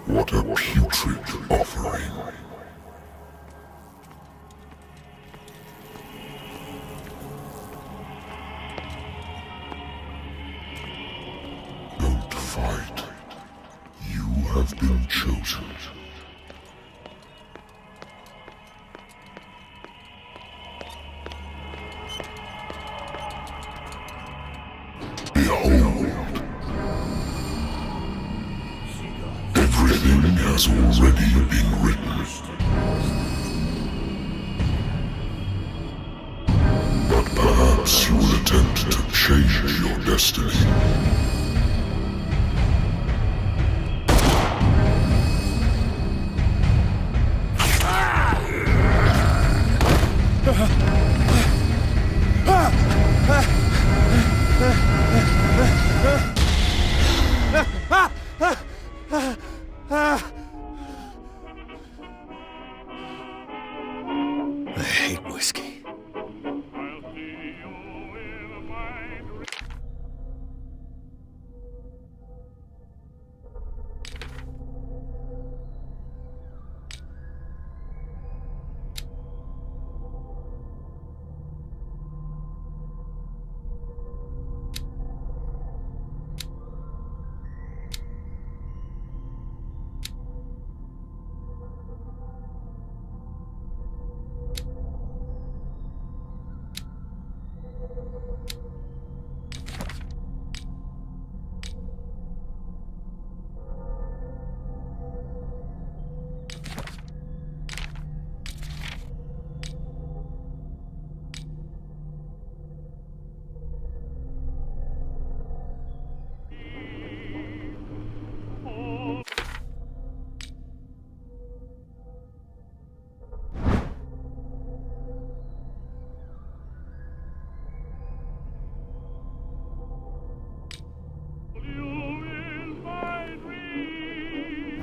What a putrid offering. Don't fight. You have been chosen. Behold. Everything has already been written. But perhaps you will attempt to change your destiny. I hate whiskey.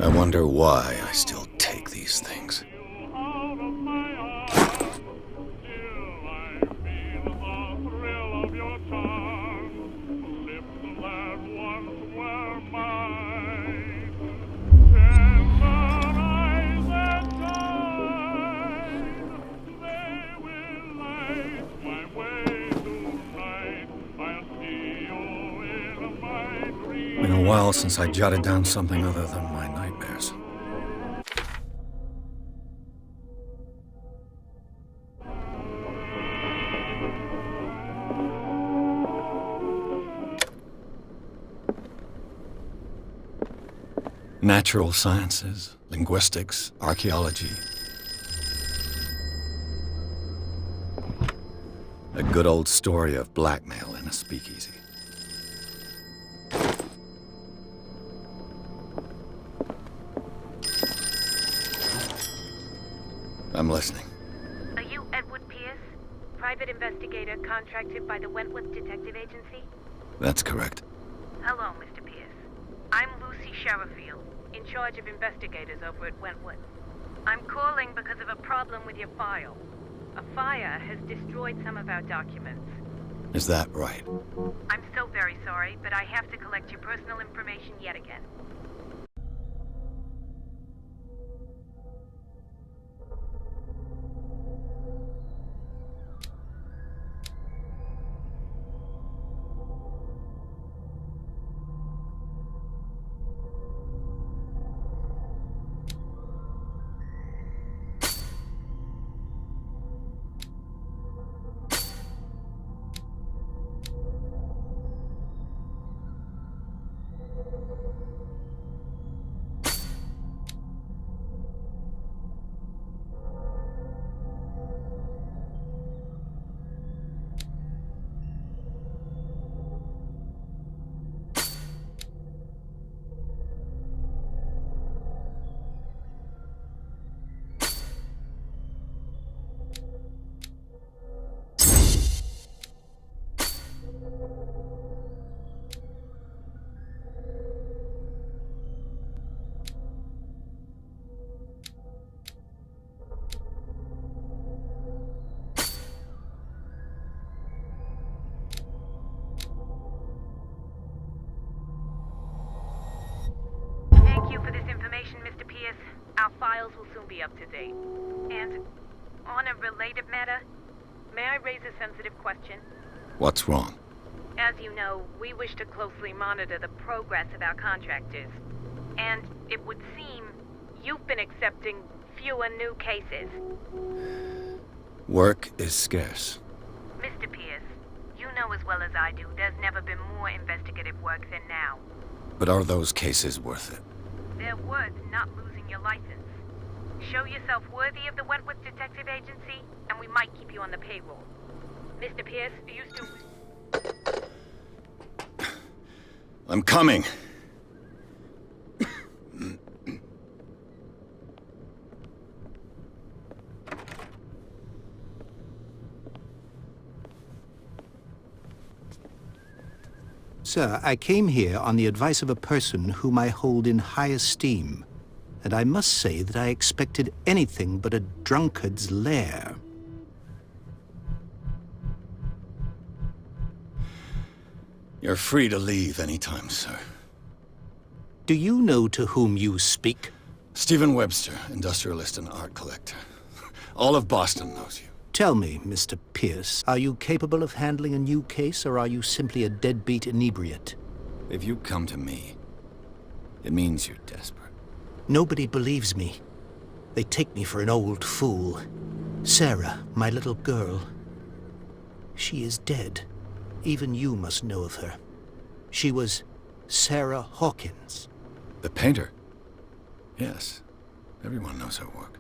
I wonder why I still take these things. Been a while since I jotted down something other than my nightmares. Natural sciences, linguistics, archaeology. A good old story of blackmail in a speakeasy. I'm listening. Are you Edward Pierce, private investigator contracted by the Wentworth Detective Agency? That's correct. Hello, Mr. Pierce. I'm Lucy Sherifield, in charge of investigators over at Wentworth. I'm calling because of a problem with your file. A fire has destroyed some of our documents. Is that right? I'm so very sorry, but I have to collect your personal information yet again. files will soon be up to date. And on a related matter, may I raise a sensitive question? What's wrong? As you know, we wish to closely monitor the progress of our contractors. And it would seem you've been accepting fewer new cases. Work is scarce. Mr. Pierce, you know as well as I do, there's never been more investigative work than now. But are those cases worth it? They're worth not losing your license. Show yourself worthy of the Wentworth Detective Agency, and we might keep you on the payroll. Mr. Pierce, do you still... I'm coming. Sir, I came here on the advice of a person whom I hold in high esteem, and I must say that I expected anything but a drunkard's lair. You're free to leave anytime, sir. Do you know to whom you speak? Stephen Webster, industrialist and art collector. All of Boston knows you. Tell me, Mr. Pierce, are you capable of handling a new case, or are you simply a deadbeat inebriate? If you come to me, it means you're desperate. Nobody believes me. They take me for an old fool. Sarah, my little girl, she is dead. Even you must know of her. She was Sarah Hawkins. The painter? Yes. Everyone knows her work.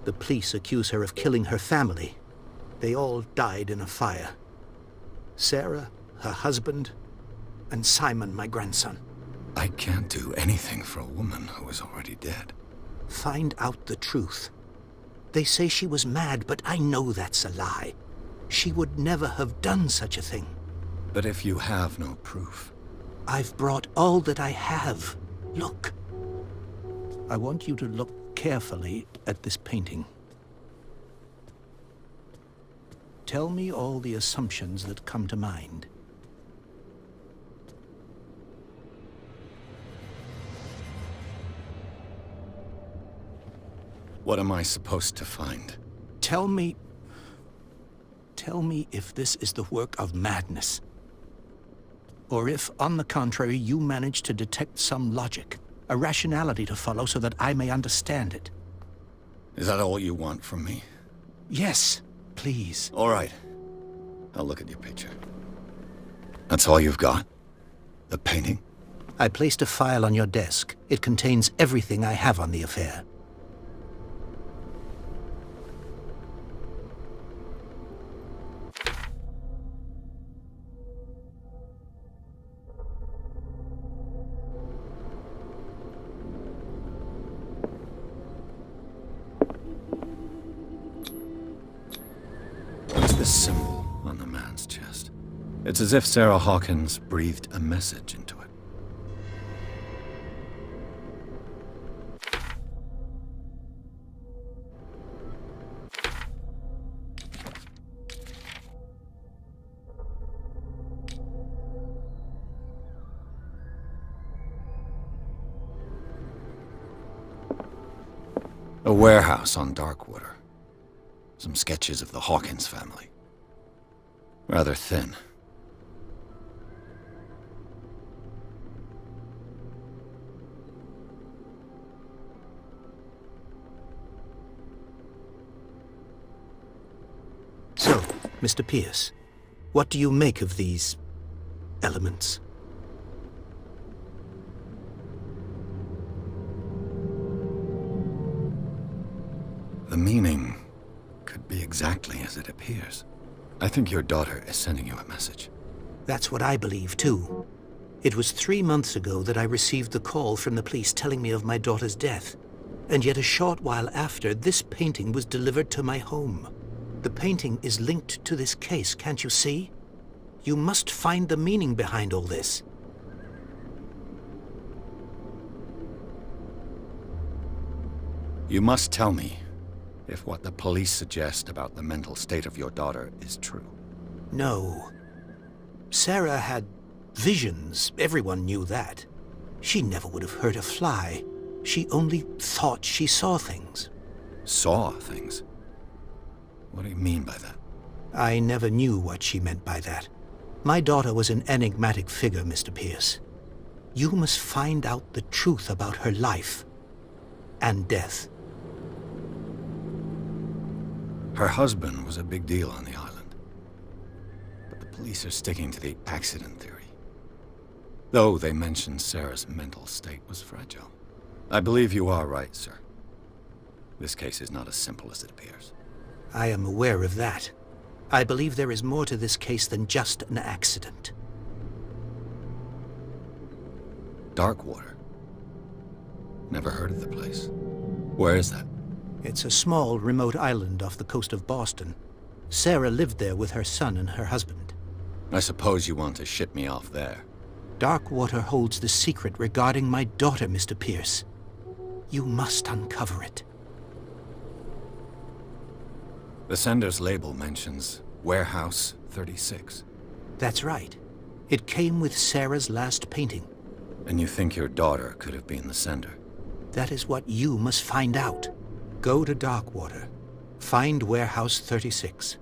The police accuse her of killing her family. They all died in a fire. Sarah, her husband, and Simon, my grandson. I can't do anything for a woman who is already dead. Find out the truth. They say she was mad, but I know that's a lie. She would never have done such a thing. But if you have no proof... I've brought all that I have. Look. I want you to look carefully at this painting. Tell me all the assumptions that come to mind. What am I supposed to find? Tell me if this is the work of madness. Or if, on the contrary, you manage to detect some logic, a rationality to follow so that I may understand it. Is that all you want from me? Yes, please. All right. I'll look at your picture. That's all you've got? The painting? I placed a file on your desk. It contains everything I have on the affair. What's this symbol on the man's chest? It's as if Sarah Hawkins breathed a message into it. A warehouse on Darkwater. Some sketches of the Hawkins family. Rather thin. So, Mr. Pierce, what do you make of these elements? The meaning could be exactly as it appears. I think your daughter is sending you a message. That's what I believe, too. It was 3 months ago that I received the call from the police telling me of my daughter's death. And yet a short while after, this painting was delivered to my home. The painting is linked to this case, can't you see? You must find the meaning behind all this. You must tell me if what the police suggest about the mental state of your daughter is true. No. Sarah had visions. Everyone knew that. She never would have hurt a fly. She only thought she saw things. Saw things? What do you mean by that? I never knew what she meant by that. My daughter was an enigmatic figure, Mr. Pierce. You must find out the truth about her life and death. Her husband was a big deal on the island. But the police are sticking to the accident theory. Though they mentioned Sarah's mental state was fragile. I believe you are right, sir. This case is not as simple as it appears. I am aware of that. I believe there is more to this case than just an accident. Darkwater. Never heard of the place. Where is that? It's a small, remote island off the coast of Boston. Sarah lived there with her son and her husband. I suppose you want to ship me off there. Darkwater holds the secret regarding my daughter, Mr. Pierce. You must uncover it. The sender's label mentions Warehouse 36. That's right. It came with Sarah's last painting. And you think your daughter could have been the sender? That is what you must find out. Go to Darkwater. Find Warehouse 36.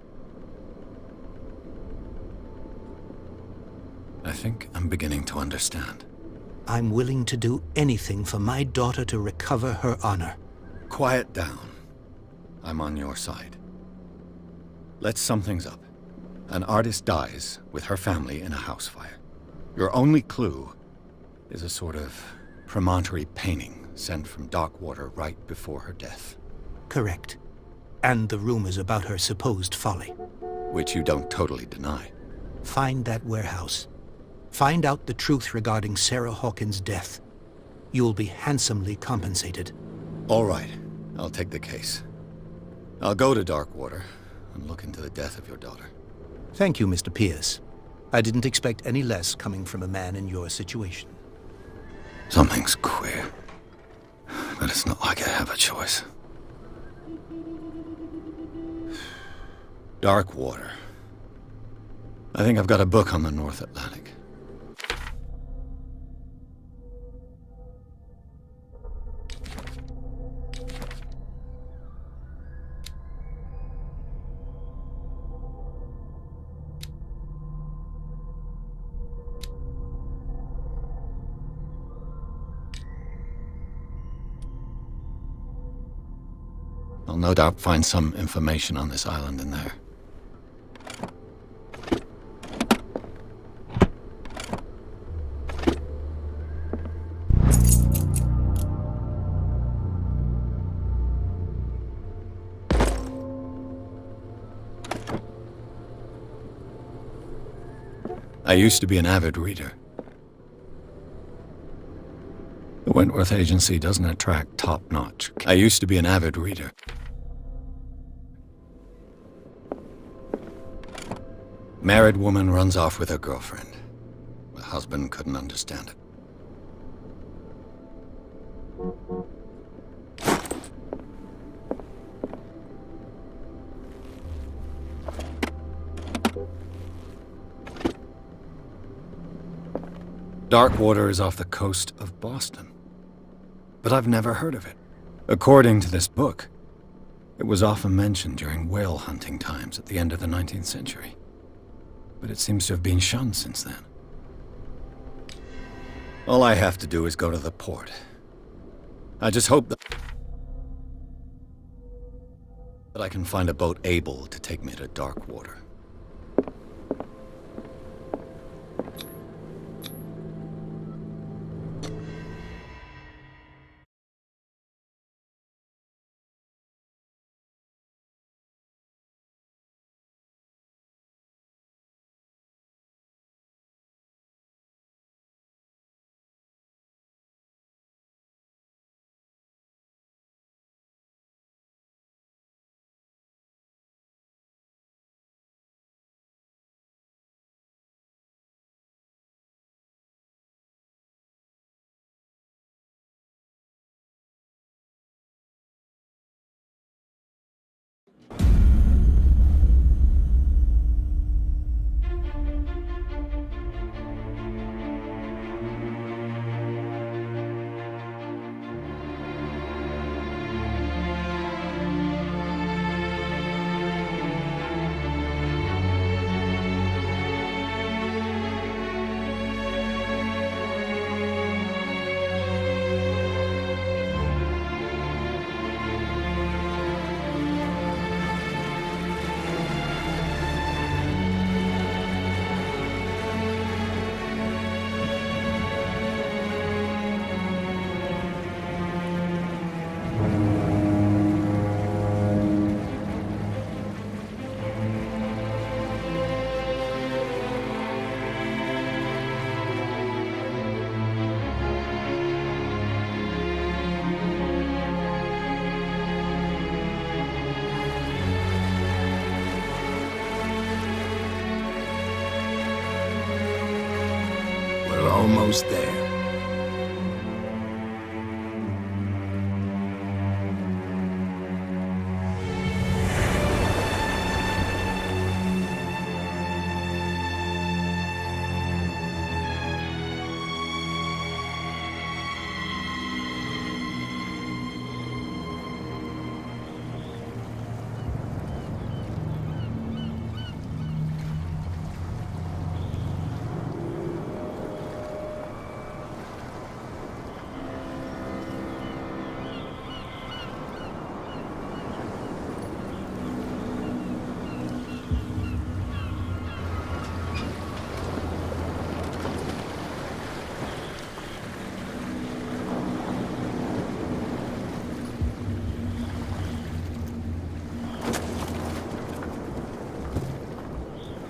I think I'm beginning to understand. I'm willing to do anything for my daughter to recover her honor. Quiet down. I'm on your side. Let's sum things up. An artist dies with her family in a house fire. Your only clue is a sort of promontory painting sent from Darkwater right before her death. Correct. And the rumors about her supposed folly. Which you don't totally deny. Find that warehouse. Find out the truth regarding Sarah Hawkins' death. You'll be handsomely compensated. All right. I'll take the case. I'll go to Darkwater and look into the death of your daughter. Thank you, Mr. Pierce. I didn't expect any less coming from a man in your situation. Something's queer. But it's not like I have a choice. Darkwater. I think I've got a book on the North Atlantic. I'll no doubt find some information on this island in there. I used to be an avid reader. The Wentworth Agency doesn't attract top-notch. I used to be an avid reader. Married woman runs off with her girlfriend. The husband couldn't understand it. Darkwater is off the coast of Boston. But I've never heard of it. According to this book, it was often mentioned during whale hunting times at the end of the 19th century. But it seems to have been shunned since then. All I have to do is go to the port. I just hope that I can find a boat able to take me to Darkwater. almost there.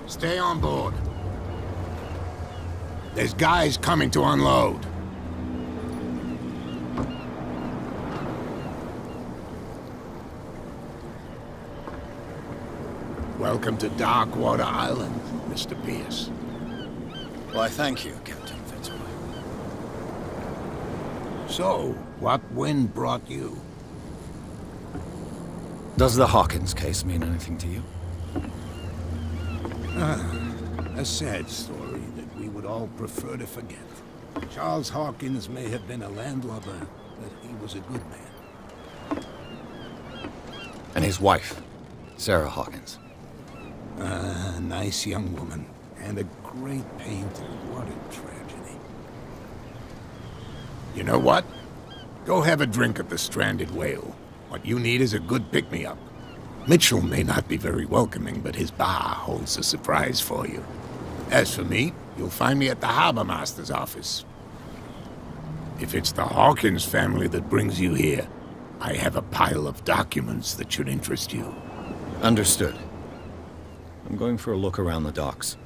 Stay on board. There's guys coming to unload. Welcome to Darkwater Island, Mr. Pierce. Why, thank you, Captain Fitzroy. So, what wind brought you? Does the Hawkins case mean anything to you? A sad story that we would all prefer to forget. Charles Hawkins may have been a landlubber, but he was a good man. And his wife, Sarah Hawkins. A nice young woman, and a great painter. What a tragedy. You know what? Go have a drink at the Stranded Whale. What you need is a good pick-me-up. Mitchell may not be very welcoming, but his bar holds a surprise for you. As for me, you'll find me at the Harbor Master's office. If it's the Hawkins family that brings you here, I have a pile of documents that should interest you. Understood. I'm going for a look around the docks.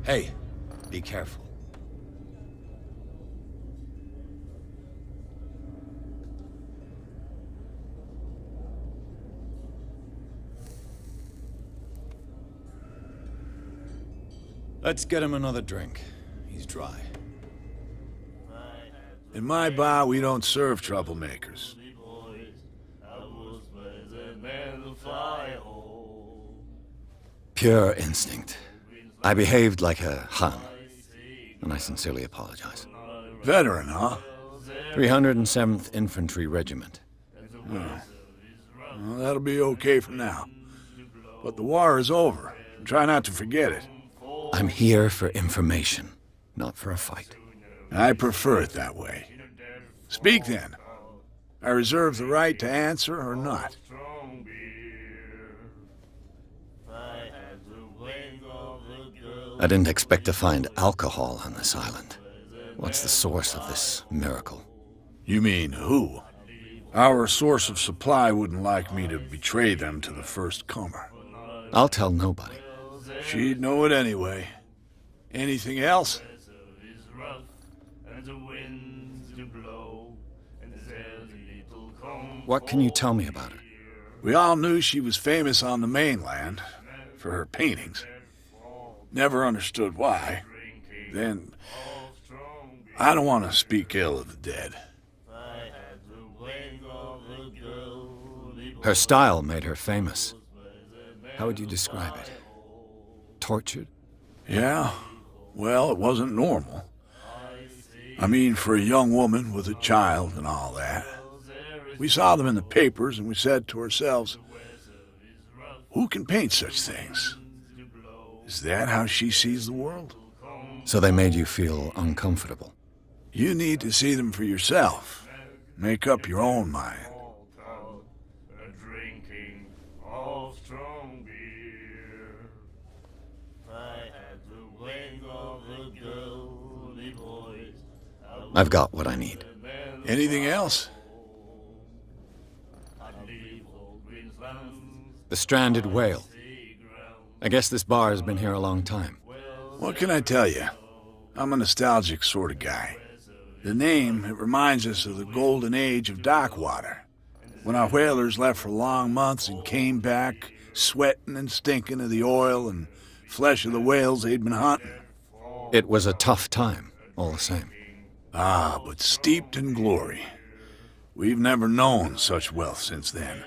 Hey, be careful. Let's get him another drink. He's dry. In my bar, we don't serve troublemakers. Pure instinct. I behaved like a Hun, and I sincerely apologize. Veteran, huh? 307th Infantry Regiment. Well, that'll be okay for now. But the war is over. Try not to forget it. I'm here for information, not for a fight. I prefer it that way. Speak then. I reserve the right to answer or not. I didn't expect to find alcohol on this island. What's the source of this miracle? You mean who? Our source of supply wouldn't like me to betray them to the first comer. I'll tell nobody. She'd know it anyway. Anything else? What can you tell me about her? We all knew she was famous on the mainland for her paintings. Never understood why. Then, I don't want to speak ill of the dead. Her style made her famous. How would you describe it? Tortured? Yeah, well, it wasn't normal. I mean, for a young woman with a child and all that. We saw them in the papers and we said to ourselves, who can paint such things? Is that how she sees the world? So they made you feel uncomfortable. You need to see them for yourself. Make up your own mind. I've got what I need. Anything else? The stranded whale. I guess this bar has been here a long time. What can I tell you? I'm a nostalgic sort of guy. The name, it reminds us of the golden age of dock water, when our whalers left for long months and came back sweating and stinking of the oil and flesh of the whales they'd been hunting. It was a tough time, all the same. Ah, but steeped in glory. We've never known such wealth since then.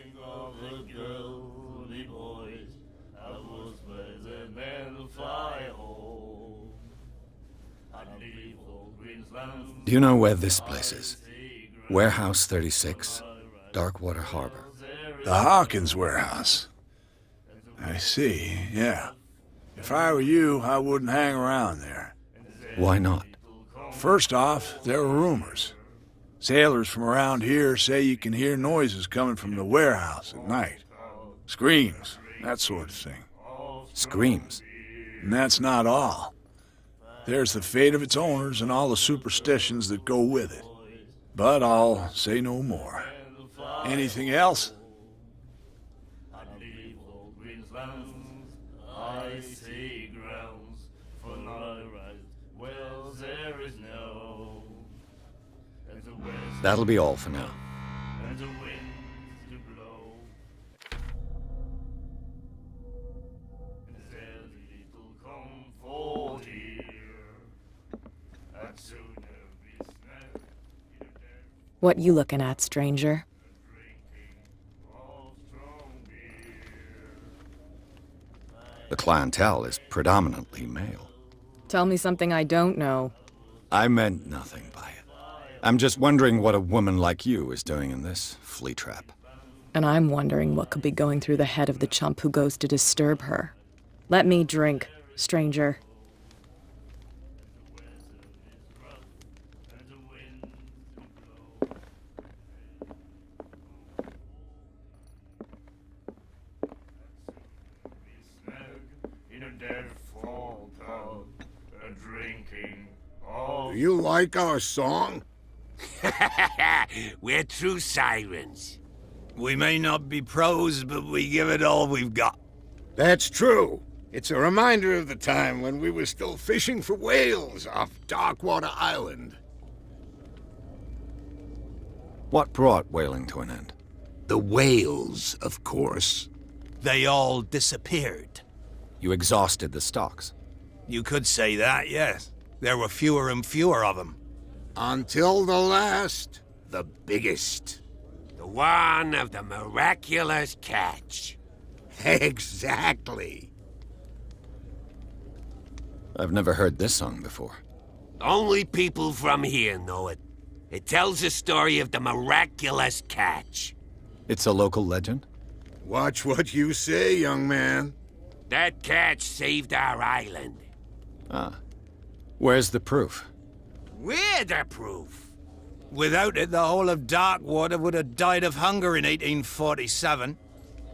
Do you know where this place is? Warehouse 36, Darkwater Harbor. The Hawkins warehouse. I see, yeah. If I were you, I wouldn't hang around there. Why not? First off, there are rumors. Sailors from around here say you can hear noises coming from the warehouse at night. Screams, that sort of thing. Screams. And that's not all. There's the fate of its owners and all the superstitions that go with it. But I'll say no more. Anything else? That'll be all for now. What you looking at, stranger? The clientele is predominantly male. Tell me something I don't know. I meant nothing by it. I'm just wondering what a woman like you is doing in this flea trap. And I'm wondering what could be going through the head of the chump who goes to disturb her. Let me drink, stranger. Do you like our song? We're true sirens. We may not be pros, but we give it all we've got. That's true. It's a reminder of the time when we were still fishing for whales off Darkwater Island. What brought whaling to an end? The whales, of course. They all disappeared. You exhausted the stocks. You could say that, yes. There were fewer and fewer of them. Until the last, the biggest. The one of the miraculous catch. Exactly. I've never heard this song before. Only people from here know it. It tells the story of the miraculous catch. It's a local legend? Watch what you say, young man. That catch saved our island. Ah. Where's the proof? We're the proof. Without it, the whole of Darkwater would have died of hunger in 1847.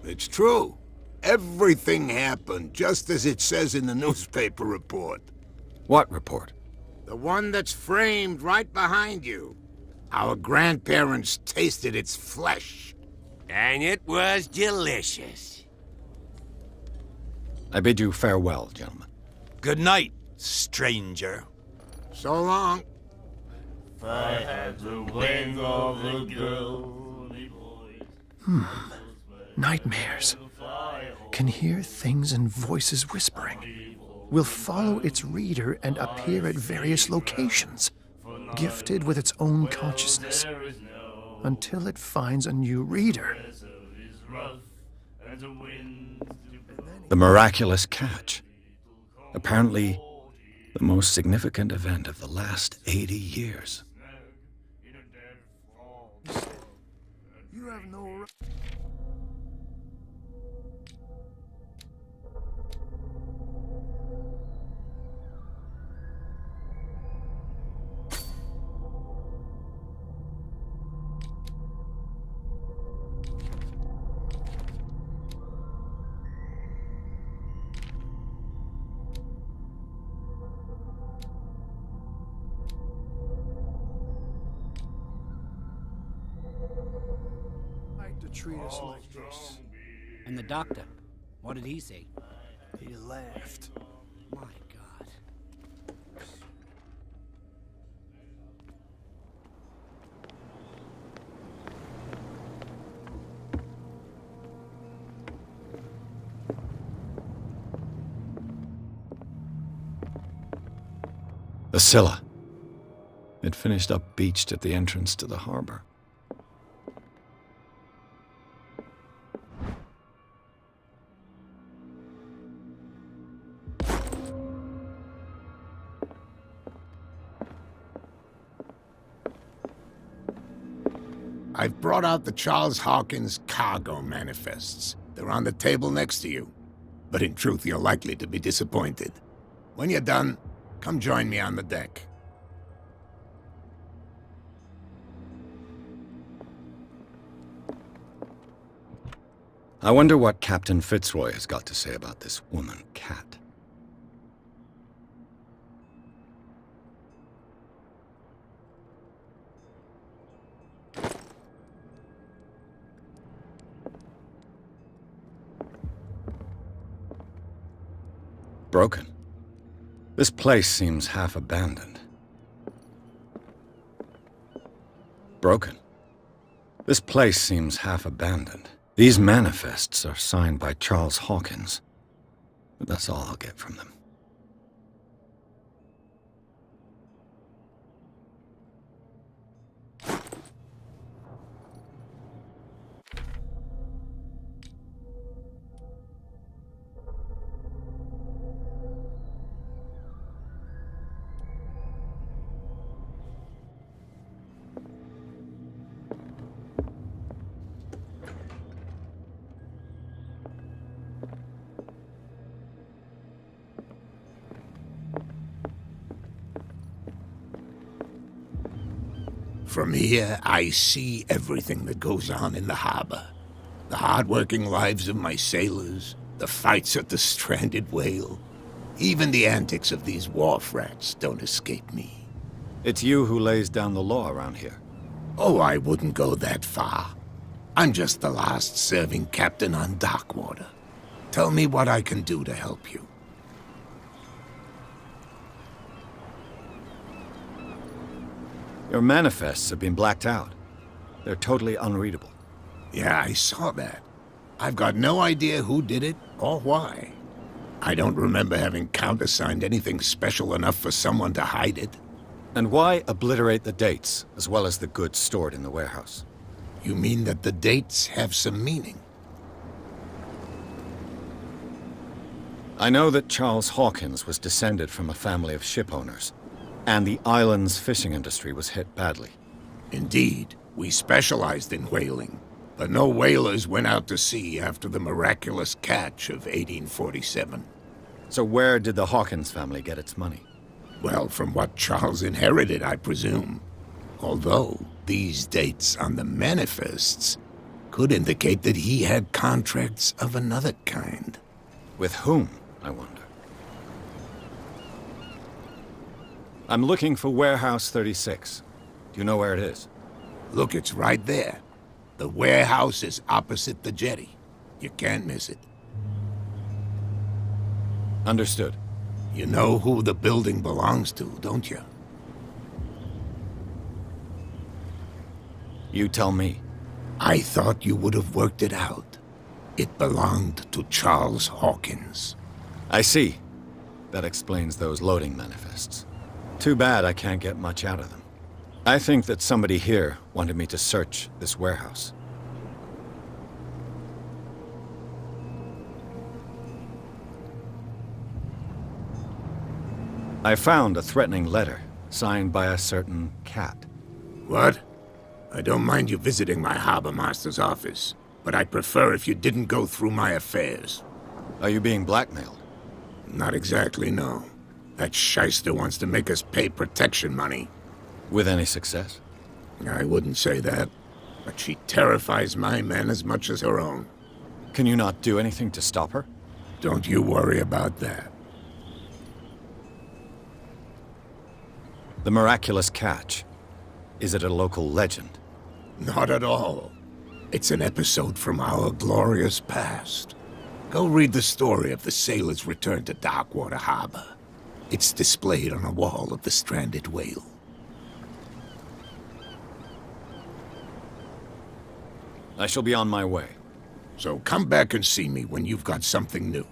It's true. Everything happened just as it says in the newspaper report. What report? The one that's framed right behind you. Our grandparents tasted its flesh. And it was delicious. I bid you farewell, gentlemen. Good night, stranger. So long. If I had the wing of a girl. Nightmares. Can hear things and voices whispering. Will follow its reader and appear at various locations, gifted with its own consciousness, until it finds a new reader. The miraculous catch. Apparently, the most significant event of the last 80 years. You have no right. treat us like this. And the doctor, what did he say? He laughed. My God. The Scylla. It finished up beached at the entrance to the harbor. I've brought out the Charles Hawkins cargo manifests. They're on the table next to you. But in truth, you're likely to be disappointed. When you're done, come join me on the deck. I wonder what Captain Fitzroy has got to say about this woman, Cat. Broken. This place seems half abandoned. Broken. This place seems half abandoned. These manifests are signed by Charles Hawkins, but that's all I'll get from them. From here, I see everything that goes on in the harbor. The hard-working lives of my sailors, the fights at the stranded whale. Even the antics of these wharf rats don't escape me. It's you who lays down the law around here. Oh, I wouldn't go that far. I'm just the last serving captain on Darkwater. Tell me what I can do to help you. Your manifests have been blacked out. They're totally unreadable. Yeah, I saw that. I've got no idea who did it or why. I don't remember having countersigned anything special enough for someone to hide it. And why obliterate the dates, as well as the goods stored in the warehouse? You mean that the dates have some meaning? I know that Charles Hawkins was descended from a family of ship owners, and the island's fishing industry was hit badly. Indeed, we specialized in whaling, but no whalers went out to sea after the miraculous catch of 1847. So where did the Hawkins family get its money? Well, from what Charles inherited, I presume. Although, these dates on the manifests could indicate that he had contracts of another kind. With whom, I wonder? I'm looking for Warehouse 36. Do you know where it is? Look, it's right there. The warehouse is opposite the jetty. You can't miss it. Understood. You know who the building belongs to, don't you? You tell me. I thought you would have worked it out. It belonged to Charles Hawkins. I see. That explains those loading manifests. Too bad I can't get much out of them. I think that somebody here wanted me to search this warehouse. I found a threatening letter, signed by a certain Cat. What? I don't mind you visiting my harbor master's office, but I'd prefer if you didn't go through my affairs. Are you being blackmailed? Not exactly, no. That shyster wants to make us pay protection money. With any success? I wouldn't say that, but she terrifies my men as much as her own. Can you not do anything to stop her? Don't you worry about that. The miraculous catch. Is it a local legend? Not at all. It's an episode from our glorious past. Go read the story of the sailor's return to Darkwater Harbor. It's displayed on a wall of the Stranded Whale. I shall be on my way. So come back and see me when you've got something new.